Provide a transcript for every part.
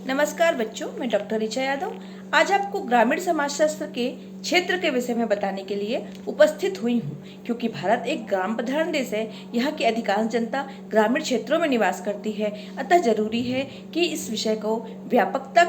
नमस्कार बच्चों, मैं डॉक्टर ऋचा यादव आज आपको ग्रामीण समाजशास्त्र के क्षेत्र के विषय में बताने के लिए उपस्थित हुई हूँ, क्योंकि भारत एक ग्राम प्रधान देश है। यहाँ की अधिकांश जनता ग्रामीण क्षेत्रों में निवास करती है, अतः जरूरी है कि इस विषय को व्यापकता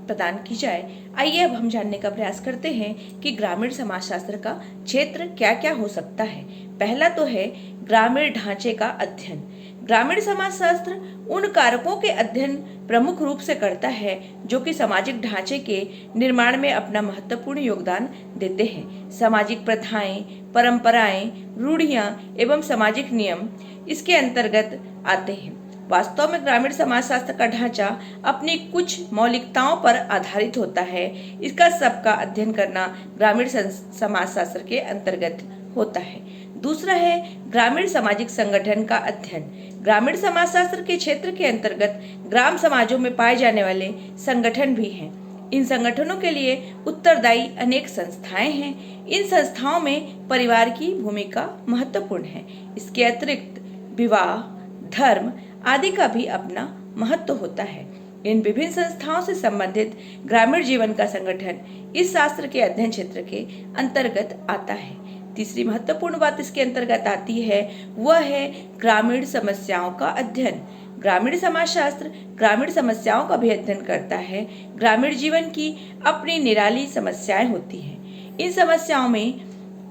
प्रदान की जाए। आइए अब हम जानने का प्रयास करते हैं कि ग्रामीण समाजशास्त्र का क्षेत्र क्या क्या हो सकता है। पहला तो है ग्रामीण ढांचे का अध्ययन। ग्रामीण समाजशास्त्र उन कारकों के अध्ययन प्रमुख रूप से करता है जो कि सामाजिक ढांचे के निर्माण में अपना महत्वपूर्ण योगदान देते हैं। सामाजिक प्रथाएं, परंपराएं, रूढ़ियां एवं सामाजिक नियम इसके अंतर्गत आते हैं। वास्तव में ग्रामीण समाजशास्त्र का ढांचा अपनी कुछ मौलिकताओं पर आधारित होता है। इसका सबका अध्ययन करना ग्रामीण समाजशास्त्र के अंतर्गत होता है। दूसरा है ग्रामीण सामाजिक संगठन का अध्ययन। ग्रामीण समाजशास्त्र के क्षेत्र के अंतर्गत ग्राम समाजों में पाए जाने वाले संगठन भी हैं। इन संगठनों के लिए उत्तरदायी अनेक संस्थाएं हैं। इन संस्थाओं में परिवार की भूमिका महत्वपूर्ण है। इसके अतिरिक्त विवाह, धर्म आदि का भी अपना महत्व होता है। इन विभिन्न संस्थाओं से संबंधित ग्रामीण जीवन का संगठन इस शास्त्र के अध्ययन क्षेत्र के अंतर्गत आता है। तीसरी महत्वपूर्ण बात इसके अंतर्गत आती है वह है ग्रामीण समस्याओं का अध्ययन। ग्रामीण समाजशास्त्र ग्रामीण समस्याओं का भी अध्ययन करता है। ग्रामीण जीवन की अपनी निराली समस्याएं होती हैं। इन समस्याओं में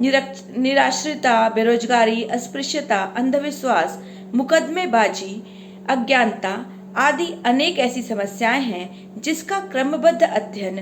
निराश्रिता, बेरोजगारी, अस्पृश्यता, अंधविश्वास, मुकदमेबाजी, अज्ञानता आदि अनेक ऐसी समस्याएं हैं जिसका क्रमबद्ध अध्ययन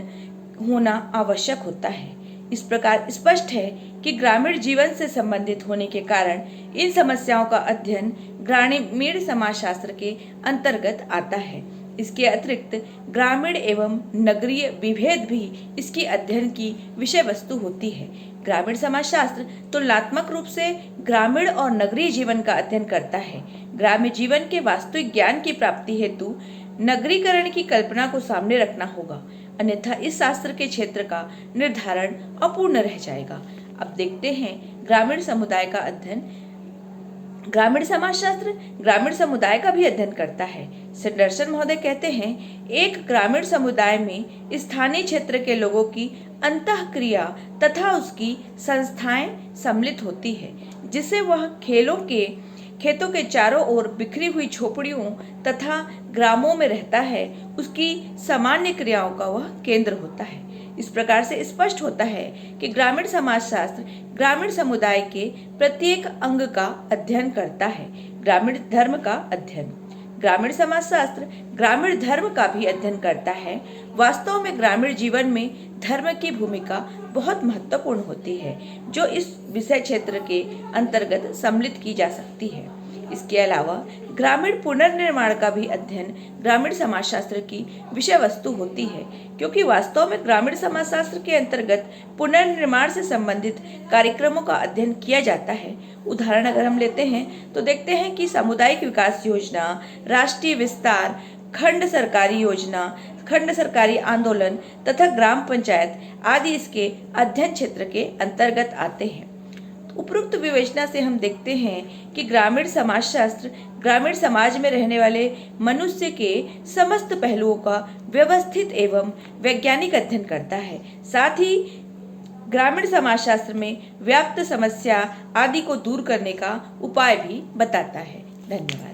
होना आवश्यक होता है। इस प्रकार स्पष्ट है कि ग्रामीण जीवन से संबंधित होने के कारण इन समस्याओं का अध्ययन ग्रामीण समाजशास्त्र के अंतर्गत आता है। इसके अतिरिक्त ग्रामीण एवं नगरीय विभेद भी इसके अध्ययन की विषय वस्तु होती है। ग्रामीण समाजशास्त्र तुलनात्मक रूप से ग्रामीण और नगरीय जीवन का अध्ययन करता है। ग्राम्य जीवन के वास्तविक ज्ञान की प्राप्ति हेतु नगरीकरण की कल्पना को सामने रखना होगा, अन्यथा इस शास्त्र के क्षेत्र का निर्धारण अपूर्ण रह जाएगा। अब देखते हैं ग्रामीण समुदाय का अध्ययन। ग्रामीण समाजशास्त्र ग्रामीण समुदाय का भी अध्ययन करता है। सैंडरसन महोदय कहते हैं, एक ग्रामीण समुदाय में स्थानीय क्षेत्र के लोगों की अंतःक्रिया तथा उसकी संस्थाएं सम्मिलित होती है, जिससे वह खेतों के चारों ओर बिखरी हुई झोपड़ियों तथा ग्रामों में रहता है। उसकी सामान्य क्रियाओं का वह केंद्र होता है। इस प्रकार से स्पष्ट होता है कि ग्रामीण समाजशास्त्र ग्रामीण समुदाय के प्रत्येक अंग का अध्ययन करता है। ग्रामीण धर्म का अध्ययन। ग्रामीण समाजशास्त्र ग्रामीण धर्म का भी अध्ययन करता है। वास्तव में ग्रामीण जीवन में धर्म की भूमिका बहुत महत्वपूर्ण होती है, जो इस विषय क्षेत्र के अंतर्गत सम्मिलित की जा सकती है। इसके अलावा ग्रामीण पुनर्निर्माण का भी अध्ययन ग्रामीण समाजशास्त्र की विषय वस्तु होती है, क्योंकि वास्तव में ग्रामीण समाजशास्त्र के अंतर्गत पुनर्निर्माण से संबंधित कार्यक्रमों का अध्ययन किया जाता है। उदाहरण अगर हम लेते हैं तो देखते हैं कि सामुदायिक विकास योजना, राष्ट्रीय विस्तार, खंड सरकारी योजना, खंड सरकारी आंदोलन तथा ग्राम पंचायत आदि इसके अध्ययन क्षेत्र के अंतर्गत आते हैं। उपरोक्त विवेचना से हम देखते हैं कि ग्रामीण समाजशास्त्र ग्रामीण समाज में रहने वाले मनुष्य के समस्त पहलुओं का व्यवस्थित एवं वैज्ञानिक अध्ययन करता है। साथ ही ग्रामीण समाजशास्त्र में व्याप्त समस्या आदि को दूर करने का उपाय भी बताता है। धन्यवाद।